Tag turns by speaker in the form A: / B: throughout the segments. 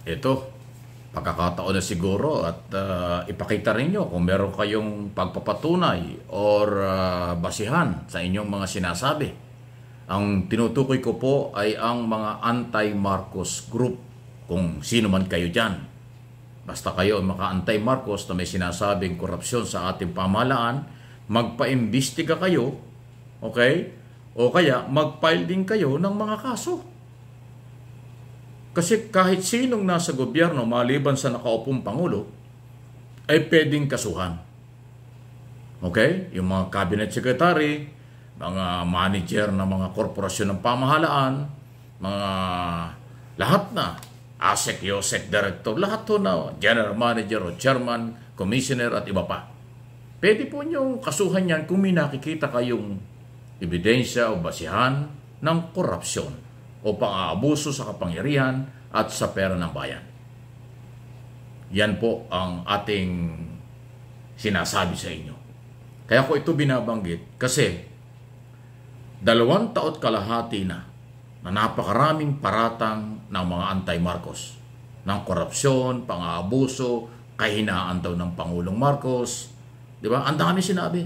A: Ito, pagkakataon na siguro at ipakita ninyo kung meron kayong pagpapatunay or basihan sa inyong mga sinasabi. Ang tinutukoy ko po ay ang mga anti-Marcos group, kung sino man kayo dyan. Basta kayo mga anti-Marcos na may sinasabing korupsyon sa ating pamahalaan, magpa-imbestiga kayo, okay? O kaya mag-file din kayo ng mga kaso. Kasi kahit sinong nasa gobyerno maliban sa nakaupong Pangulo ay pwedeng kasuhan. Okay? Yung mga cabinet secretary, mga manager ng mga korporasyon ng pamahalaan, mga lahat na, ASEC, YOSEC, director, lahat to na, general manager o chairman, commissioner at iba pa. Pwede po niyong kasuhan yan kung may nakikita kayong ebidensya o basihan ng korupsyon o pang-aabuso sa kapangyarihan at sa pera ng bayan. Yan po ang ating sinasabi sa inyo. Kaya ko ito binabanggit kasi 2 taon kalahati na napakaraming paratang ng mga anti-Marcos ng korupsyon, pang-aabuso, kahinaan daw ng Pangulong Marcos. Di ba? Ang dami sinabi.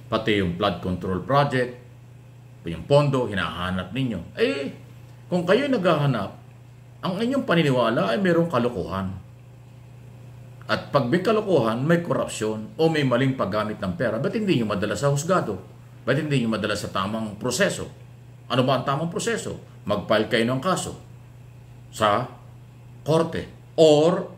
A: Pati yung flood control project, yung pondo, hinahanap ninyo. Eh, kung kayo naghahanap, ang inyong paniniwala ay mayroong kalokohan. At pag may kalokohan, may korupsyon o may maling paggamit ng pera, ba't hindi nyo madala sa husgado? Ba't hindi nyo madala sa tamang proseso? Ano ba ang tamang proseso? Mag-file kayo ng kaso sa korte. Or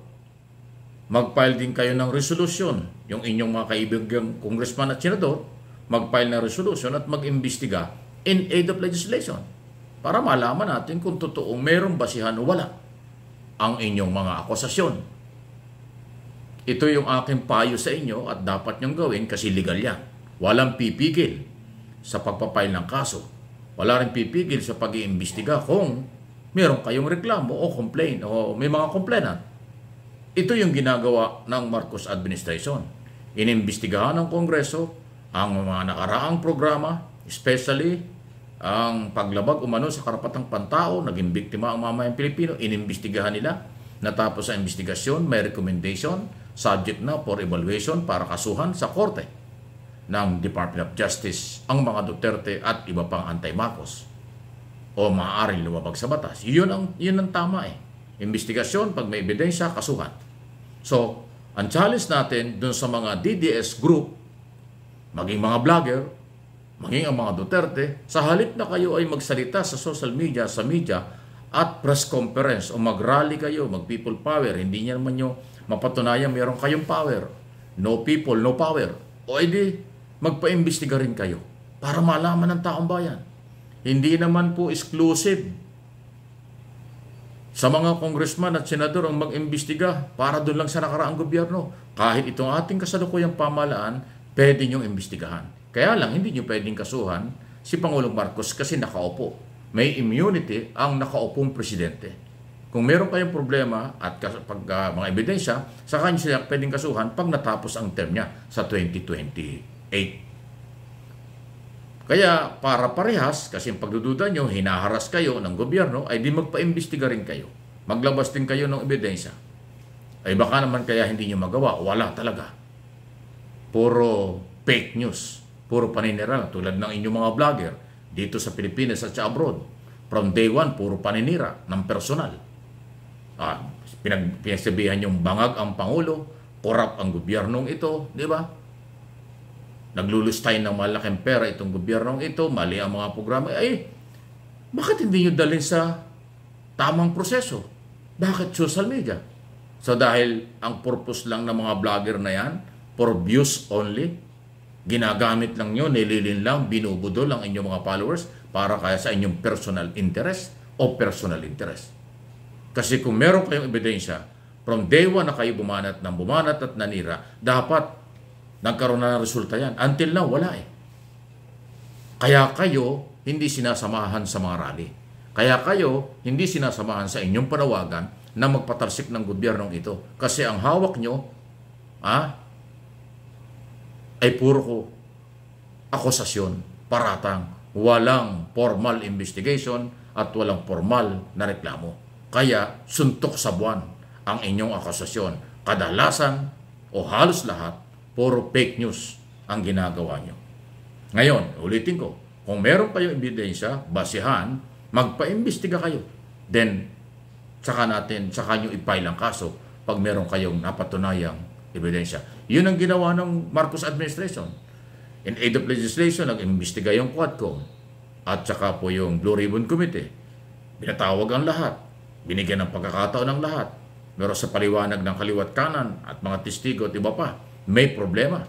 A: mag-file din kayo ng resolusyon. Yung inyong mga kaibigang congressman at senador, mag-file ng resolusyon at mag-imbestiga in aid of legislation para malaman natin kung totoong mayroong basihan o wala ang inyong mga akusasyon. Ito yung aking payo sa inyo at dapat nyong gawin kasi legal yan. Walang pipigil sa pagpapile ng kaso. Wala rin pipigil sa pag-iimbestiga kung meron kayong reklamo o complaint o may mga complainant. Ito yung ginagawa ng Marcos administration. Inimbestigahan ng Kongreso ang mga nakaraang programa, especially ang paglabag umano sa karapatang pantao, naging biktima ang mamayang Pilipino, inimbestigahan nila. Natapos ang investigasyon, may recommendation, subject na for evaluation para kasuhan sa korte ng Department of Justice ang mga Duterte at iba pang anti-Marcos o maaaring lumabag sa batas. Yun ang tama eh. Investigasyon, pag may ebidensya, kasuhan. So, ang challenge natin dun sa mga DDS group, maging mga vlogger, maging ang mga Duterte, sa halip na kayo ay magsalita sa social media, sa media, at press conference, o mag-rally kayo, mag-people power, hindi niya naman nyo mapatunayan meron kayong power. No people, no power. O edi, magpa-imbestiga rin kayo para malaman ng taong bayan. Hindi naman po exclusive sa mga congressman at senador ang mag-imbestiga para doon lang sa nakaraang gobyerno. Kahit itong ating kasalukuyang pamahalaan, pwede niyong imbestigahan. Kaya lang, hindi niyo pwedeng kasuhan si Pangulong Marcos kasi nakaupo. May immunity ang nakaupong presidente. Kung meron kayong problema at pag mga ebidensya, sa kanya siya pwedeng kasuhan pag natapos ang term niya sa 2028. Kaya para parehas, kasi yung pagdududa nyo, hinaharas kayo ng gobyerno, ay di magpa-imbestiga rin kayo. Maglabas din kayo ng ebidensya. Ay baka naman kaya hindi nyo magawa. Wala talaga. Puro fake news. Puro paninira. Tulad ng inyong mga vlogger dito sa Pilipinas at sa abroad. From day one, puro paninira ng personal. Pinagsabihan yung bangag ang Pangulo, korap ang gobyernong ito, di ba? Naglulustay ng malaking pera itong gobyernong ito, mali ang mga programa. Ay, bakit hindi nyo dalhin sa tamang proseso? Bakit social media? So dahil ang purpose lang ng mga vlogger na yan, for views only, ginagamit lang nyo, nililin lang, binubudol ang inyong mga followers para kaya sa inyong personal interest o personal interest. Kasi kung meron kayong ebidensya, from day one na kayo bumanat at nanira, dapat nagkaroon na ng resulta yan. Until now, wala eh. Kaya kayo hindi sinasamahan sa mga rally. Kaya kayo hindi sinasamahan sa inyong panawagan na magpatarsik ng gobyernong ito. Kasi ang hawak nyo ay puro akusasyon, paratang, walang formal investigation at walang formal na reklamo. Kaya suntok sa buwan ang inyong akusasyon. Kadalasan o halos lahat, puro fake news ang ginagawa nyo. Ngayon, ulitin ko, kung meron kayong ebidensya, basihan, magpa-imbestiga kayo. Then, saka nyo i-file ang kaso pag meron kayong napatunayang ebidensya. Yun ang ginawa ng Marcos administration. In aid of legislation, nag-imbestiga yung Quadcom at saka po yung Blue Ribbon Committee. Binatawag ang lahat. Binigyan ng pagkakataon ng lahat. Pero sa paliwanag ng kaliwat kanan at mga testigo at iba pa, may problema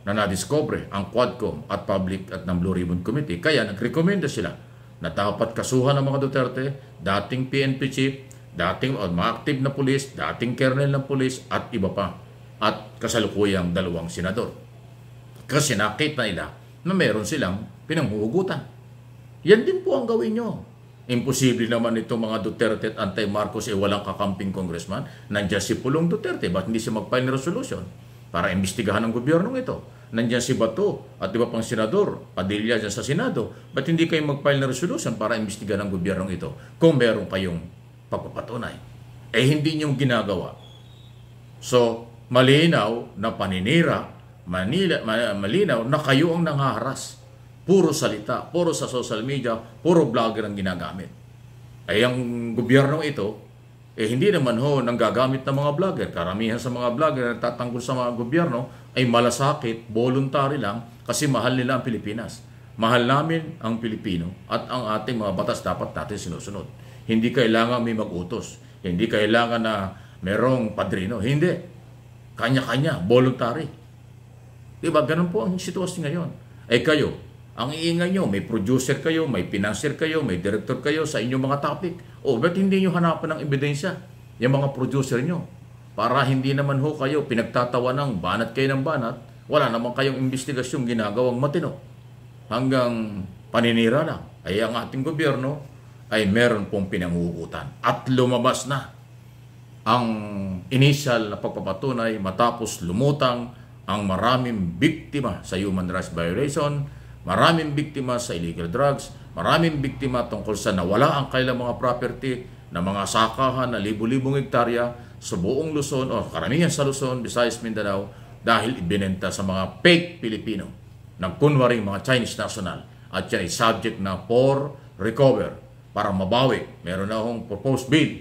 A: na nadiscover ang Quadcom at Public at ng Blue Ribbon Committee. Kaya nagrekomenda sila na dapat kasuhan ng mga Duterte, dating PNP chief, dating mga active na pulis, dating kernel ng pulis at iba pa. At kasalukuyang 2 senador. Kasi nakita nila na meron silang pinanghuhugutan. Yan din po ang gawin nyo. Imposible naman itong mga Duterte at anti-Marcos walang kakamping congressman. Nandiyan si Pulong Duterte, ba't hindi siya mag-file ng resolution para imbestigahan ng gobyernong ito? Nandiyan si Bato at iba pang senador, Padilla dyan sa Senado, ba't hindi kayo mag-file ng resolution para imbestigahan ng gobyernong ito kung meron kayong pagpapatunay? Hindi niyong ginagawa. So, malinaw na paninira, malinaw na kayo ang nangaharas. Puro salita, puro sa social media, puro vlogger ang ginagamit. Ang gobyernong ito, hindi naman nanggagamit ng mga vlogger. Karamihan sa mga vlogger na tatanggol sa mga gobyerno ay malasakit, voluntary lang, kasi mahal nila ang Pilipinas. Mahal namin ang Pilipino at ang ating mga batas dapat natin sinusunod. Hindi kailangan may mag-utos. Hindi kailangan na merong padrino. Hindi. Kanya-kanya, voluntary. Diba? Ganun po ang sitwasyon ngayon. Kayo, ang iingay nyo, may producer kayo, may financier kayo, may director kayo sa inyong mga topic. Ba't hindi nyo hanapan ng ebidensya? Yung mga producer nyo. Para hindi naman kayo pinagtatawa ng banat kayo ng banat, wala naman kayong investigasyong ginagawang matino. Hanggang paninira lang. Ang ating gobyerno ay meron pong pinanghuhugutan. At lumabas na ang initial na pagpapatunay matapos lumutang ang maraming biktima sa human rights violation, maraming biktima sa illegal drugs, maraming biktima tungkol sa nawala ang kailang mga property na mga sakahan na libu-libong hektarya sa buong Luzon o karamihan sa Luzon, Visayas, Mindanao dahil ibinenta sa mga fake Pilipino ng kunwaring mga Chinese national at yan ay subject na for recover para mabawi. Meron na akong proposed bill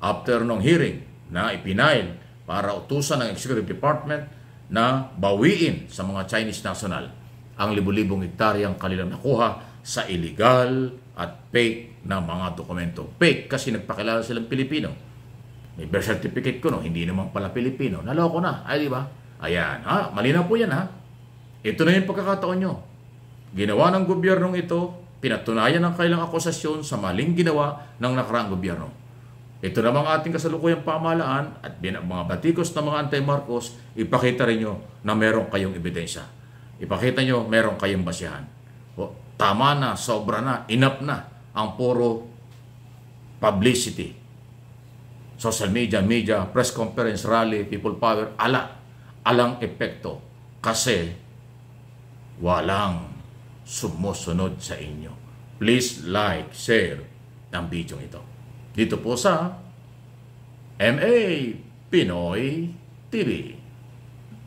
A: after nung hearing na ipinail para utusan ng Executive Department na bawiin sa mga Chinese national ang libu-libong hektaryang kanilang nakuha sa illegal at fake na mga dokumento. Fake kasi nagpakilala silang Pilipino. May birth certificate ko, hindi naman pala Pilipino. Naloko na. Di ba? Ayan. Malinaw po yan, Ito na yung pagkakataon nyo. Ginawa ng gobyernong ito, pinatunayan ang kailang akusasyon sa maling ginawa ng nakaraang gobyerno. Ito namang ating kasalukuyang pamahalaan at mga batikos ng mga anti-Marcos, ipakita rin nyo na meron kayong ebidensya. Ipakita nyo, meron kayong basihan. Tama na, sobra na, enough na ang puro publicity. Social media, press conference, rally, people power, alang epekto. Kasi walang sumusunod sa inyo. Please like, share ang video ito. Dito po sa MA Pinoy TV.